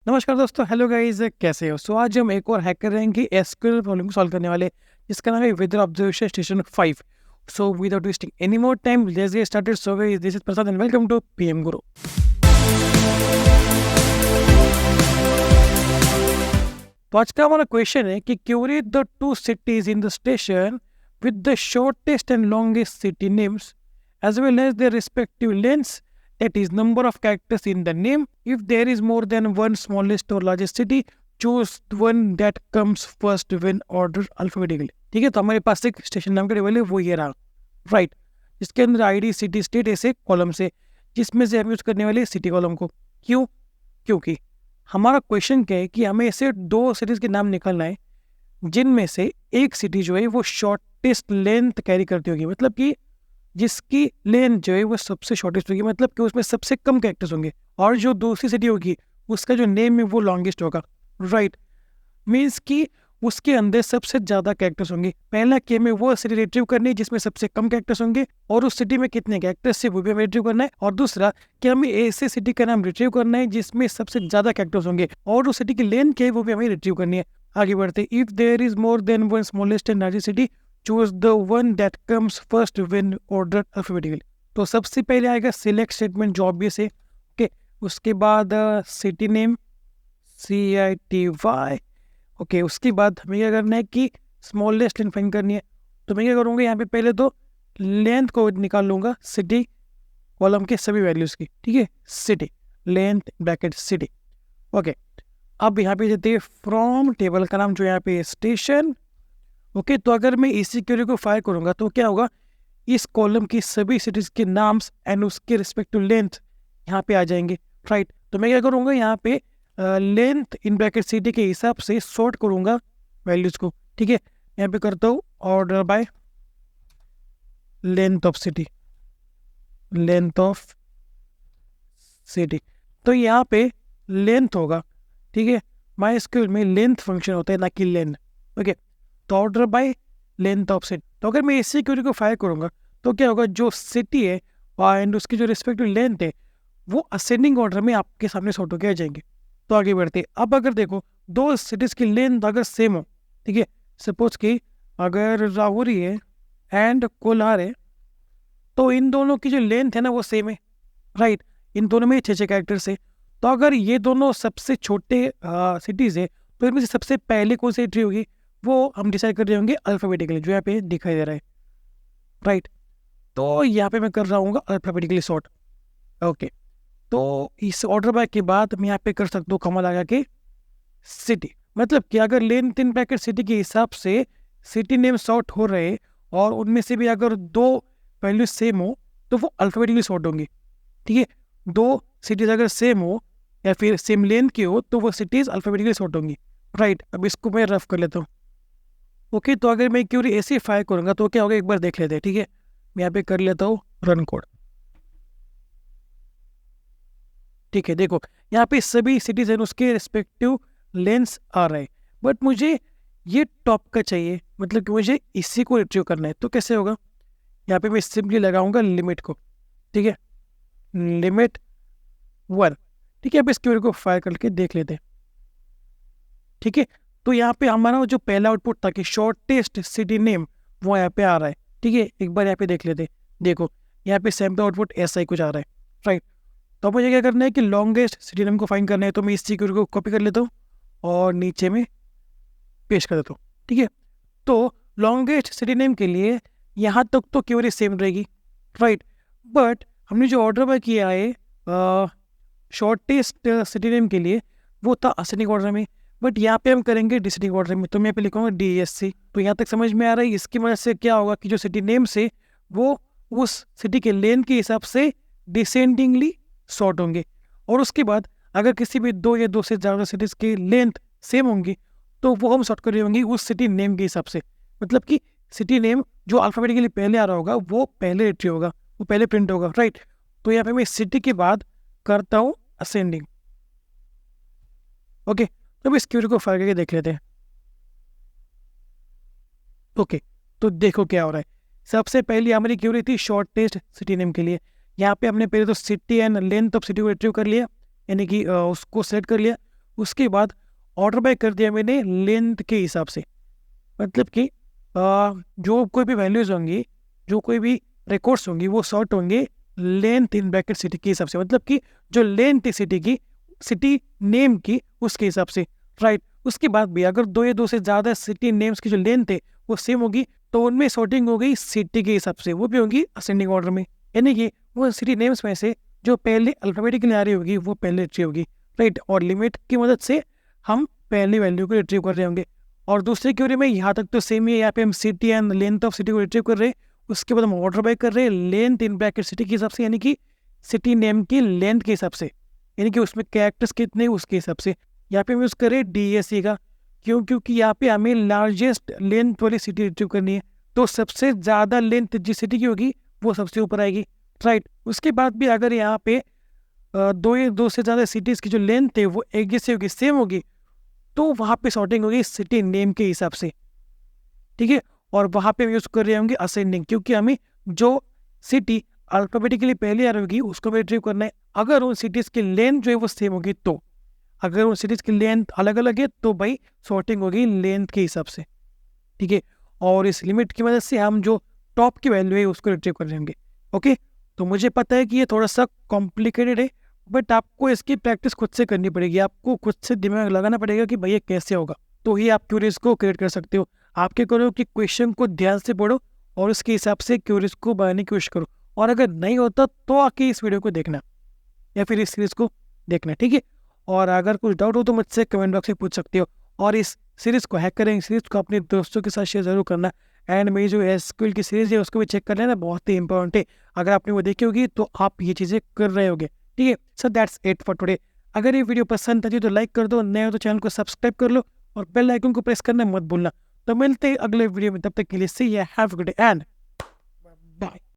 नमस्कार दोस्तों, hello guys, कैसे हो? आज हम एक और हैकर रैंक की एसक्यूएल प्रॉब्लम को सॉल्व करने वाले, जिसका नाम है weather observation station 5। Without wasting any more time, let's get started. Guys, this is Prasad and welcome to PM Guru. तो आज का हमारा क्वेश्चन है कि query the two cities in the station with the shortest and longest city names as well as their respective lengths, that is number of characters in the name. If there is more than one smallest or largest city, choose one that comes first when ordered alphabetically. ठीक है, तो हमारे पास एक station नाम का table है, वो ये रहा, राइट। इसके अंदर आईडी, सिटी, स्टेट ऐसे कॉलम से, जिसमें से हम यूज करने वाले सिटी कॉलम को। क्यों? क्योंकि हमारा क्वेश्चन क्या है कि हमें ऐसे दो सिटीज के नाम निकालना है जिनमें से एक सिटी जो है वो शॉर्टेस्ट लेंथ कैरी करती होगी, मतलब कि जिसकी लेंथ जो है वो सबसे शॉर्टेस्ट होगी, मतलब कि उसमें सबसे कम कैरेक्टर्स होंगे, और जो दूसरी सिटी होगी उसका जो नेम है वो लॉन्गेस्ट होगा, राइट। मीन्स कि उसके अंदर सबसे ज़्यादा कैरेक्टर्स होंगे। पहला कि हमें वो सिटी रिट्रीव करनी है जिसमें सबसे कम कैरेक्टर्स होंगे, और उस सिटी में कितने कैरेक्टर्स है वो भी हमें रिट्रीव करना है। और दूसरा कि हमें ऐसे सिटी का नाम रिट्रीव करना है जिसमें सबसे ज़्यादा कैरेक्टर्स होंगे, और उस सिटी की लेंथ क्या है वो भी हमें रिट्रीव करनी है। आगे बढ़ते, if there is more than one smallest and largest city, choose the one that comes first when ordered alphabetically. तो सबसे पहले आएगा सिलेक्ट स्टेटमेंट जो ऑब्वियस है, ओके। उसके बाद सिटी नेम CITY, ओके। उसके बाद हमें क्या करना है कि स्मॉलेस्ट लेंथ फाइंड करनी है। तो मैं क्या करूँगा, यहाँ पे पहले तो लेंथ को निकाल लूँगा सिटी कॉलम के सभी वैल्यूज़ की, ठीक है। City length bracket city, okay. अब यहाँ पे देते हैं फ्रॉम टेबल का नाम जो यहाँ पे स्टेशन, ओके। तो अगर मैं इसी क्वेरी को फायर करूँगा तो क्या होगा, इस कॉलम की सभी सिटीज़ के नाम्स एंड उसके रिस्पेक्टिव लेंथ यहाँ पे आ जाएंगे, राइट। तो मैं क्या करूँगा, यहाँ पे लेंथ इन ब्रैकेट सिटी के हिसाब से सॉर्ट करूँगा वैल्यूज़ को, ठीक है। यहाँ पे करता हूँ order by length of city, length of city. तो यहाँ पे लेंथ होगा, ठीक है। MySQL में लेंथ फंक्शन होता है, ना कि लेंथ, ओके। तो order by length of city. तो अगर मैं इसी क्वेरी को फायर करूँगा तो क्या होगा, जो सिटी है एंड उसकी जो रिस्पेक्टिव लेंथ है वो असेंडिंग ऑर्डर में आपके सामने सॉर्ट होकर आ जाएंगे। तो आगे बढ़ते, अब अगर देखो दो सिटीज़ की लेंथ अगर सेम हो, ठीक है। सपोज कि अगर राहुरी है एंड कोलार है, तो इन दोनों की जो लेंथ है ना वो सेम है, राइट। इन दोनों में 6 कैरेक्टर्स है। तो अगर ये दोनों सबसे छोटे सिटीज़ है तो इनमें से सबसे पहले कौन सी एंट्री होगी वो हम डिसाइड कर रहे होंगे अल्फाबेटिकली, जो यहाँ पे दिखाई दे रहा है, राइट। तो यहाँ पे मैं कर रहा हूँ अल्फाबेटिकली सॉर्ट, ओके। तो इस ऑर्डर बाय के बाद मैं यहाँ पे कर सकता हूँ कमा लगा के सिटी, मतलब कि अगर लेंथ इन ब्रैकेट सिटी के हिसाब से सिटी नेम सॉर्ट हो रहे और उनमें से भी अगर दो वैल्यू सेम हो तो वो अल्फाबेटिकली सॉर्ट होंगे, ठीक है। दो सिटीज़ अगर सेम हो या फिर सेम लेंथ की हो तो वो सिटीज़ अल्फाबेटिकली सॉर्ट होंगी, राइट। अब इसको मैं रफ कर लेता हूँ, ओके। तो अगर मैं क्यूरी ऐसे फायर करूँगा तो क्या होगा, एक बार देख लेते हैं, ठीक है। मैं यहाँ पे कर लेता हूँ रन कोड, ठीक है। देखो यहाँ पे सभी सिटीज एंड उसके रिस्पेक्टिव लेंस आ रहे हैं, बट मुझे ये टॉप का चाहिए, मतलब कि मुझे इसी को रिट्रीव करना है। तो कैसे होगा, यहाँ पे मैं सिंपली लगाऊंगा लिमिट को, ठीक है, लिमिट 1, ठीक है। अब इस क्यूरी को फायर करके देख लेते हैं, ठीक है। तो यहाँ पे हमारा जो पहला आउटपुट था कि शॉर्टेस्ट सिटी नेम, वो यहाँ पे आ रहा है, ठीक है। एक बार यहाँ पे देख लेते हैं, देखो यहाँ पे सैम्पल आउटपुट ऐसा ही कुछ आ रहा है, राइट। तो मुझे क्या करना है कि लॉन्गेस्ट सिटी नेम को फाइंड करना है। तो मैं इस क्यूरी को कॉपी कर लेता हूँ और नीचे में पेस्ट कर देता हूँ, ठीक है। तो लॉन्गेस्ट सिटी नेम के लिए यहाँ तक तो क्यूरी सेम रहेगी, राइट। बट हमने जो ऑर्डर बाय किया है शॉर्टेस्ट सिटी नेम के लिए वो था असेंडिंग ऑर्डर में, बट यहाँ पे हम करेंगे डिसेंडिंग ऑर्डर में। तो मैं पे लिखूंगा DSC। तो यहाँ तक समझ में आ रहा है। इसकी वजह से क्या होगा कि जो सिटी नेम से वो उस सिटी के लेंथ के हिसाब से डिसेंडिंगली सॉर्ट होंगे, और उसके बाद अगर किसी भी दो या दो से ज़्यादा सिटीज़ की लेंथ सेम होंगी तो वो हम सॉर्ट कर रहे होंगे उस सिटी नेम के हिसाब से, मतलब कि सिटी नेम जो अल्फाबेटिकली पहले आ रहा होगा वो पहले रिट्रीव होगा, वो पहले प्रिंट होगा, राइट। तो यहाँ पे मैं सिटी के बाद करता हूँ असेंडिंग, ओके। तो इस क्यूरी को फायर करके देख लेते हैं, ओके। तो देखो क्या हो रहा है। सबसे पहले हमारी क्यूरी थी शॉर्टेस्ट सिटी नेम के लिए। यहाँ पे हमने पहले तो city and length of city को रिट्रीव कर लिया, यानी कि उसको सेलेक्ट कर लिया। उसके बाद ऑर्डर बाय कर दिया मैंने लेंथ के हिसाब से, मतलब कि जो कोई भी वैल्यूज होंगी, जो कोई भी रिकॉर्ड्स होंगी वो सॉर्ट होंगे लेंथ इन ब्रैकेट सिटी के हिसाब से, मतलब कि जो लेंथ है सिटी की, सिटी नेम की, उसके हिसाब से, राइट। उसके बाद भी अगर दो या दो से ज़्यादा सिटी नेम्स की जो लेंथ है वो सेम होगी तो उनमें सॉर्टिंग हो गई सिटी के हिसाब से, वो भी होगी असेंडिंग ऑर्डर में, यानी कि वो सिटी नेम्स में से जो पहले अल्फाबेटिकली आ रही होगी वो पहले रिट्रीव होगी, राइट। और लिमिट की मदद से हम पहली वैल्यू को रिट्रीव कर रहे होंगे। और दूसरे क्वेरी में यहाँ तक तो सेम ही है, यहाँ पे हम city and length of city को रिट्रीव कर रहे हैं, उसके बाद हम ऑर्डर बाय कर रहे हैं लेंथ इन ब्रैकेट सिटी के हिसाब से, यानी कि सिटी नेम की लेंथ के हिसाब से, यानी कि उसमें कैरेक्टर्स कितने उसके हिसाब से। यहाँ पे हम यूज़ करें DSC का, क्योंकि यहाँ पे हमें लार्जेस्ट लेंथ वाली सिटी रिट्रीव करनी है, तो सबसे ज़्यादा लेंथ जिस सिटी की होगी वो सबसे ऊपर आएगी, राइट। उसके बाद भी अगर यहाँ पे दो से ज़्यादा सिटीज़ की जो लेंथ है वो एक जैसी होगी, सेम होगी, तो वहाँ पे सॉर्टिंग होगी सिटी नेम के हिसाब से, ठीक है। और वहाँ पे हम यूज़ कर रहे होंगे असेंडिंग, क्योंकि हमें जो सिटी अल्फाबेटिकली पहले आ रही होगी उसको भी रिट्रीव करना है। अगर उन सिटीज़ की लेंथ जो है वो सेम होगी, तो अगर उन सिटीज़ की लेंथ अलग अलग है तो भाई सॉर्टिंग होगी लेंथ के हिसाब से, ठीक है। और इस लिमिट की मदद से हम जो टॉप की वैल्यू है उसको रिट्रीव कर लेंगे, ओके। तो मुझे पता है कि ये थोड़ा सा कॉम्प्लिकेटेड है, बट आपको इसकी प्रैक्टिस खुद से करनी पड़ेगी, आपको खुद से दिमाग लगाना पड़ेगा कि भाई ये कैसे होगा, तो ही आप क्यूरीज को क्रिएट कर सकते हो। आपके करो कि क्वेश्चन को ध्यान से पढ़ो और उसके हिसाब से क्यूरीज को बनाने की कोशिश करो, और अगर नहीं होता तो आके इस वीडियो को देखना या फिर इस सीरीज़ को देखना, ठीक है। और अगर कुछ डाउट हो तो मुझसे कमेंट बॉक्स में पूछ सकते हो, और इस सीरीज़ को हैक करें, सीरीज़ को अपने दोस्तों के साथ शेयर जरूर करना। एंड मेरी जो SQL की सीरीज़ है उसको भी चेक कर लेना, बहुत ही इंपॉर्टेंट है, अगर आपने वो देखी होगी तो आप ये चीज़ें कर रहे होगे, ठीक है। So that's it for today. अगर ये वीडियो पसंद आई तो लाइक कर दो, नए हो तो चैनल को सब्सक्राइब कर लो और बेल आइकन को प्रेस करना मत भूलना। तो मिलते हैं अगले वीडियो में, तब तक के लिए see ya have a good day and bye.